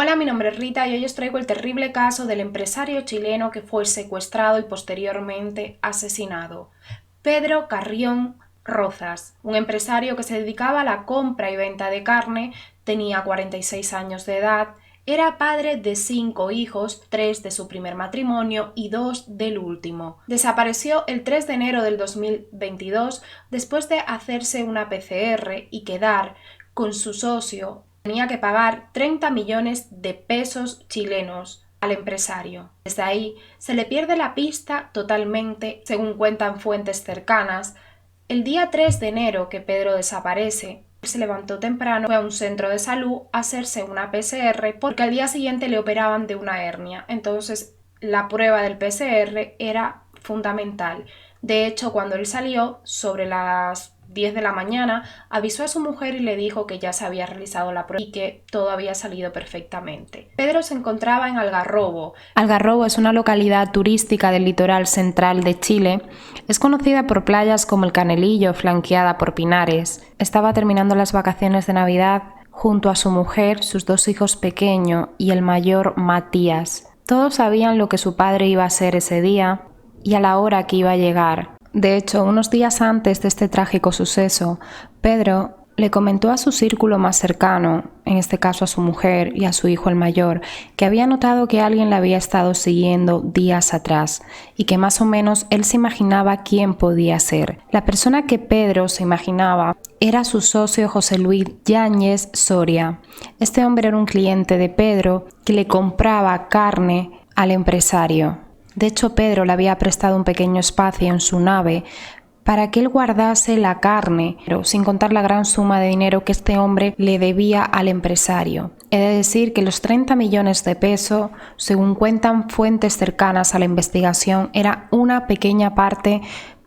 Hola, mi nombre es Rita y hoy os traigo el terrible caso del empresario chileno que fue secuestrado y posteriormente asesinado. Pedro Carrión Rozas, un empresario que se dedicaba a la compra y venta de carne, tenía 46 años de edad, era padre de 5 hijos, 3 de su primer matrimonio y 2 del último. Desapareció el 3 de enero del 2022 después de hacerse una PCR y quedar con su socio. Tenía que pagar 30 millones de pesos chilenos al empresario. Desde ahí se le pierde la pista totalmente, según cuentan fuentes cercanas. El día 3 de enero que Pedro desaparece, se levantó temprano, fue a un centro de salud a hacerse una PCR porque al día siguiente le operaban de una hernia. Entonces la prueba del PCR era fundamental. De hecho, cuando él salió sobre las 10 de la mañana, avisó a su mujer y le dijo que ya se había realizado la prueba y que todo había salido perfectamente. Pedro se encontraba en Algarrobo. Algarrobo es una localidad turística del litoral central de Chile. Es conocida por playas como el Canelillo, flanqueada por pinares. Estaba terminando las vacaciones de Navidad junto a su mujer, sus 2 hijos pequeños y el mayor Matías. Todos sabían lo que su padre iba a hacer ese día y a la hora que iba a llegar. De hecho, unos días antes de este trágico suceso, Pedro le comentó a su círculo más cercano, en este caso a su mujer y a su hijo el mayor, que había notado que alguien le había estado siguiendo días atrás y que más o menos él se imaginaba quién podía ser. La persona que Pedro se imaginaba era su socio José Luis Yáñez Soria. Este hombre era un cliente de Pedro que le compraba carne al empresario. De hecho, Pedro le había prestado un pequeño espacio en su nave para que él guardase la carne, pero sin contar la gran suma de dinero que este hombre le debía al empresario. He de decir que los 30 millones de pesos, según cuentan fuentes cercanas a la investigación, era una pequeña parte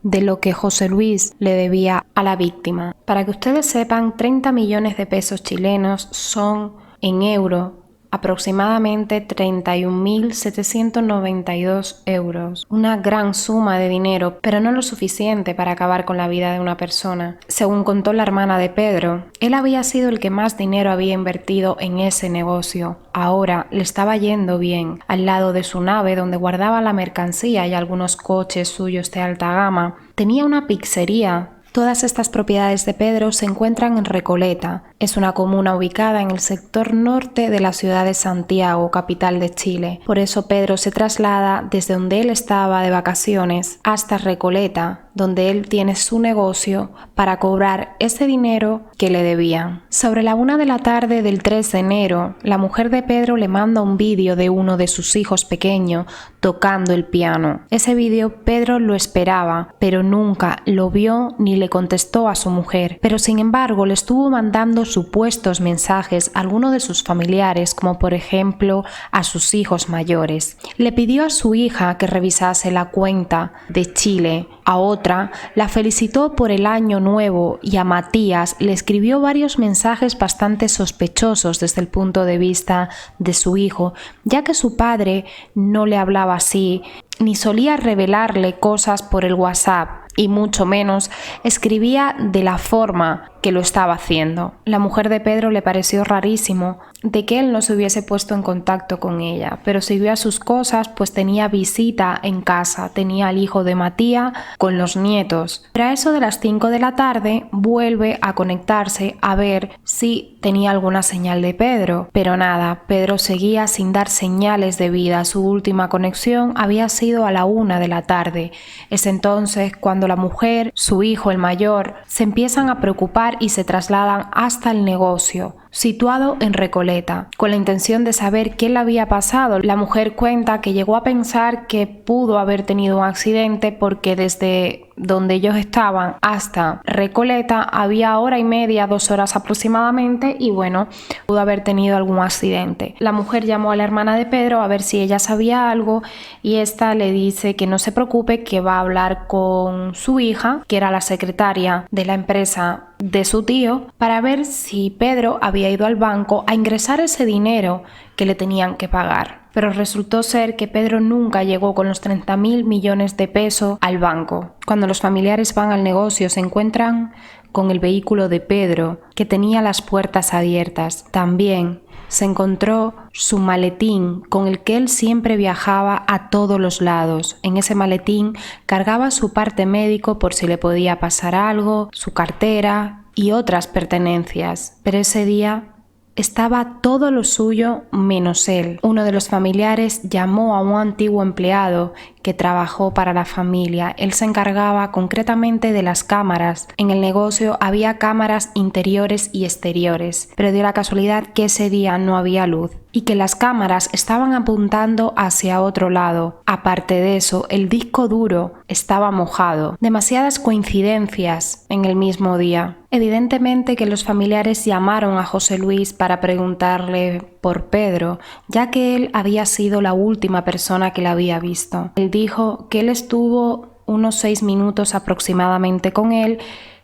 de lo que José Luis le debía a la víctima. Para que ustedes sepan, 30 millones de pesos chilenos son, en euro, aproximadamente 31.792 euros. Una gran suma de dinero, pero no lo suficiente para acabar con la vida de una persona. Según contó la hermana de Pedro, él había sido el que más dinero había invertido en ese negocio. Ahora le estaba yendo bien. Al lado de su nave, donde guardaba la mercancía y algunos coches suyos de alta gama, tenía una pizzería. Todas estas propiedades de Pedro se encuentran en Recoleta. Es una comuna ubicada en el sector norte de la ciudad de Santiago, capital de Chile. Por eso Pedro se traslada desde donde él estaba de vacaciones hasta Recoleta, donde él tiene su negocio, para cobrar ese dinero que le debían. Sobre la 1 de la tarde del 3 de enero, la mujer de Pedro le manda un vídeo de uno de sus hijos pequeños tocando el piano. Ese vídeo Pedro lo esperaba, pero nunca lo vio ni le contestó a su mujer. Pero sin embargo le estuvo mandando supuestos mensajes a alguno de sus familiares, como por ejemplo a sus hijos mayores. Le pidió a su hija que revisase la cuenta de Chile. A otra la felicitó por el año nuevo y a Matías le escribió varios mensajes bastante sospechosos desde el punto de vista de su hijo, ya que su padre no le hablaba así, ni solía revelarle cosas por el WhatsApp, y mucho menos escribía de la forma que lo estaba haciendo. La mujer de Pedro le pareció rarísimo de que él no se hubiese puesto en contacto con ella, pero siguió a sus cosas, pues tenía visita en casa, tenía al hijo de Matías con los nietos. Pero a eso de las 5 de la tarde vuelve a conectarse a ver si tenía alguna señal de Pedro, pero nada, Pedro seguía sin dar señales de vida. Su última conexión había sido a la 1 de la tarde. Es entonces cuando la mujer, su hijo el mayor, se empiezan a preocupar y se trasladan hasta el negocio, situado en Recoleta, con la intención de saber qué le había pasado. La mujer cuenta que llegó a pensar que pudo haber tenido un accidente porque desde donde ellos estaban hasta Recoleta había 1h30, 2 horas aproximadamente, y bueno, pudo haber tenido algún accidente. La mujer llamó a la hermana de Pedro a ver si ella sabía algo y esta le dice que no se preocupe, que va a hablar con su hija, que era la secretaria de la empresa de su tío, para ver si Pedro había ido al banco a ingresar ese dinero que le tenían que pagar. Pero resultó ser que Pedro nunca llegó con los 30.000 millones de pesos al banco. Cuando los familiares van al negocio se encuentran con el vehículo de Pedro, que tenía las puertas abiertas. También se encontró su maletín con el que él siempre viajaba a todos los lados. En ese maletín cargaba su parte médico por si le podía pasar algo, su cartera y otras pertenencias. Pero ese día estaba todo lo suyo menos él. Uno de los familiares llamó a un antiguo empleado que trabajó para la familia. Él se encargaba concretamente de las cámaras. En el negocio había cámaras interiores y exteriores, pero dio la casualidad que ese día no había luz y que las cámaras estaban apuntando hacia otro lado. Aparte de eso, el disco duro estaba mojado. Demasiadas coincidencias en el mismo día. Evidentemente que los familiares llamaron a José Luis para preguntarle por Pedro, ya que él había sido la última persona que la había visto. Él dijo que él estuvo unos 6 minutos aproximadamente con él,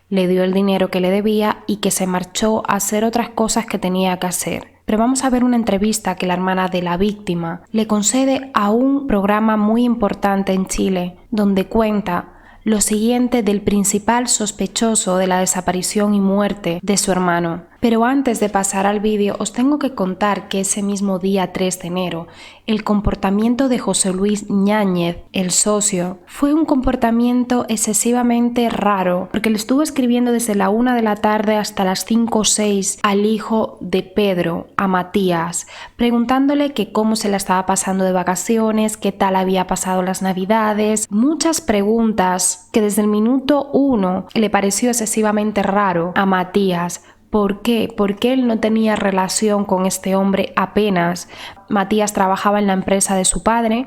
le dio el dinero que le debía y que se marchó a hacer otras cosas que tenía que hacer. Pero vamos a ver una entrevista que la hermana de la víctima le concede a un programa muy importante en Chile, donde cuenta lo siguiente del principal sospechoso de la desaparición y muerte de su hermano. Pero antes de pasar al vídeo, os tengo que contar que ese mismo día 3 de enero, el comportamiento de José Luis Ñáñez, el socio, fue un comportamiento excesivamente raro, porque le estuvo escribiendo desde la 1 de la tarde hasta las 5 o 6 al hijo de Pedro, a Matías, preguntándole que cómo se la estaba pasando de vacaciones, qué tal había pasado las navidades, muchas preguntas que desde el minuto 1 le pareció excesivamente raro a Matías. ¿Por qué? Porque él no tenía relación con este hombre apenas. Matías trabajaba en la empresa de su padre,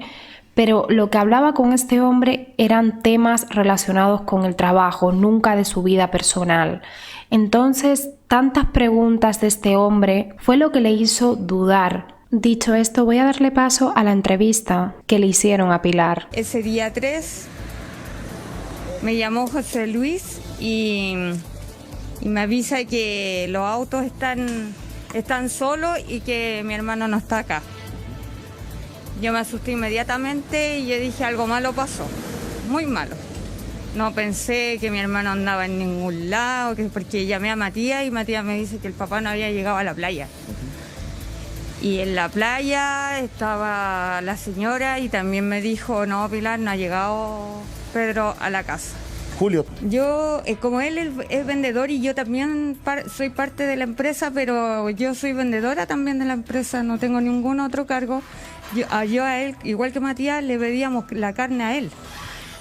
pero lo que hablaba con este hombre eran temas relacionados con el trabajo, nunca de su vida personal. Entonces, tantas preguntas de este hombre fue lo que le hizo dudar. Dicho esto, voy a darle paso a la entrevista que le hicieron a Pilar. Ese día 3 me llamó José Luis y me avisa que los autos están solos y que mi hermano no está acá. Yo me asusté inmediatamente y yo dije algo malo pasó, muy malo. No pensé que mi hermano andaba en ningún lado, porque llamé a Matías y Matías me dice que el papá no había llegado a la playa. Y en la playa estaba la señora y también me dijo, no, Pilar, no ha llegado Pedro a la casa. Julio. Yo, como él es vendedor y yo también soy parte de la empresa, pero yo soy vendedora también de la empresa, no tengo ningún otro cargo. Yo a él, igual que Matías, le pedíamos la carne a él.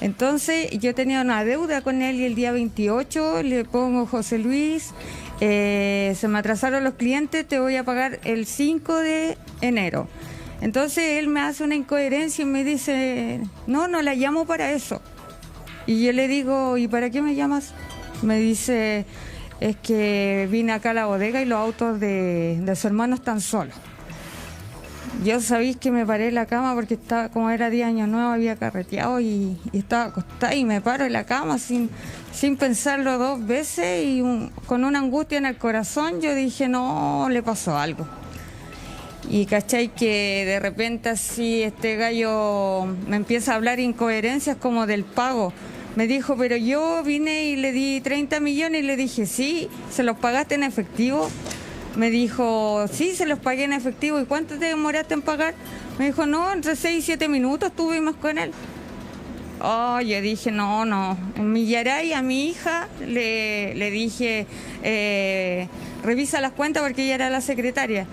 Entonces yo tenía una deuda con él y el día 28 le pongo José Luis, se me atrasaron los clientes, te voy a pagar el 5 de enero. Entonces él me hace una incoherencia y me dice, no la llamo para eso. Y yo le digo, ¿y para qué me llamas? Me dice, es que vine acá a la bodega y los autos de su hermano están solos. Yo sabéis que me paré en la cama porque estaba, como era día año nuevo, había carreteado y estaba acostada y me paro en la cama sin pensarlo 2 veces y con una angustia en el corazón. Yo dije, no, le pasó algo. Y cachai que de repente así este gallo me empieza a hablar incoherencias como del pago. Me dijo, pero yo vine y le di 30 millones y le dije, sí, ¿se los pagaste en efectivo? Me dijo, sí, se los pagué en efectivo. ¿Y cuánto te demoraste en pagar? Me dijo, no, entre 6 y 7 minutos estuvimos con él. Oh, yo dije, no. En mi Yaray a mi hija le dije, revisa las cuentas porque ella era la secretaria.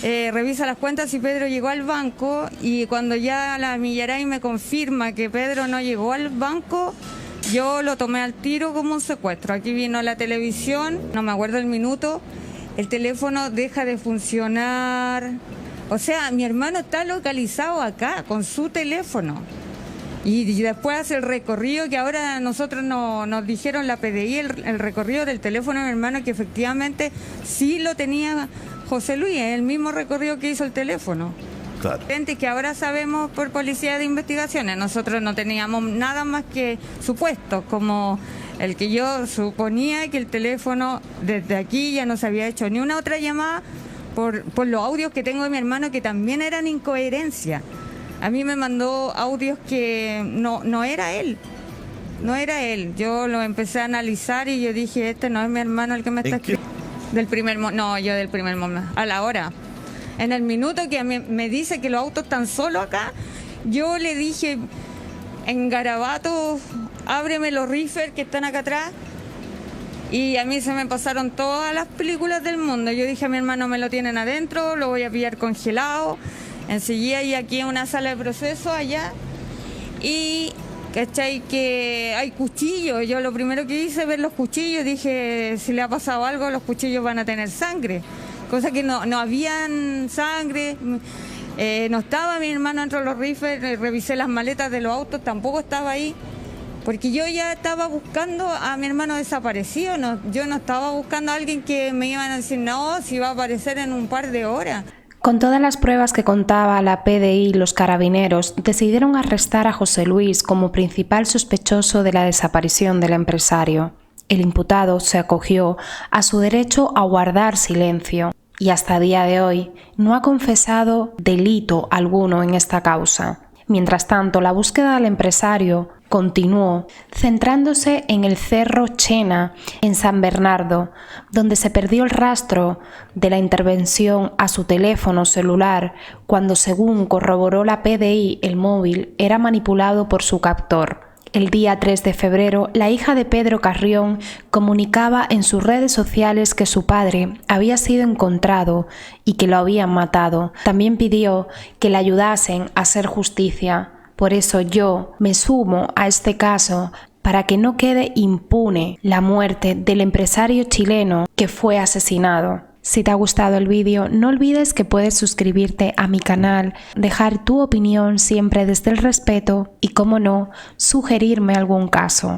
Revisa las cuentas si Pedro llegó al banco y cuando ya la Millaray me confirma que Pedro no llegó al banco, yo lo tomé al tiro como un secuestro. Aquí vino la televisión, no me acuerdo el minuto, el teléfono deja de funcionar. O sea, mi hermano está localizado acá con su teléfono. Y después hace el recorrido que ahora nosotros nos dijeron la PDI, el recorrido del teléfono de mi hermano, que efectivamente sí lo tenía José Luis, es el mismo recorrido que hizo el teléfono. Claro. Que ahora sabemos por policía de investigaciones, nosotros no teníamos nada más que supuestos, como el que yo suponía que el teléfono desde aquí ya no se había hecho ni una otra llamada por los audios que tengo de mi hermano que también eran incoherencias. A mí me mandó audios que no era él. No era él. Yo lo empecé a analizar y yo dije, este no es mi hermano el que me está escribiendo. Del primer momento, a la hora. En el minuto que me dice que los autos están solos acá, yo le dije en garabato, ábreme los rifles que están acá atrás. Y a mí se me pasaron todas las películas del mundo. Yo dije a mi hermano, me lo tienen adentro, lo voy a pillar congelado. Enseguida y aquí en una sala de proceso allá. Y, ¿cachai? Que hay cuchillos. Yo lo primero que hice ver los cuchillos, dije, si le ha pasado algo, los cuchillos van a tener sangre. Cosa que no habían sangre. No estaba mi hermano entre los rifles, revisé las maletas de los autos, tampoco estaba ahí. Porque yo ya estaba buscando a mi hermano desaparecido, yo no estaba buscando a alguien que me iban a decir, no, si va a aparecer en un par de horas. Con todas las pruebas que contaba la PDI y los carabineros, decidieron arrestar a José Luis como principal sospechoso de la desaparición del empresario. El imputado se acogió a su derecho a guardar silencio y hasta día de hoy no ha confesado delito alguno en esta causa. Mientras tanto, la búsqueda del empresario continuó, centrándose en el Cerro Chena, en San Bernardo, donde se perdió el rastro de la intervención a su teléfono celular cuando, según corroboró la PDI, el móvil era manipulado por su captor. El día 3 de febrero, la hija de Pedro Carrión comunicaba en sus redes sociales que su padre había sido encontrado y que lo habían matado. También pidió que le ayudasen a hacer justicia. Por eso yo me sumo a este caso para que no quede impune la muerte del empresario chileno que fue asesinado. Si te ha gustado el vídeo, no olvides que puedes suscribirte a mi canal, dejar tu opinión siempre desde el respeto y, como no, sugerirme algún caso.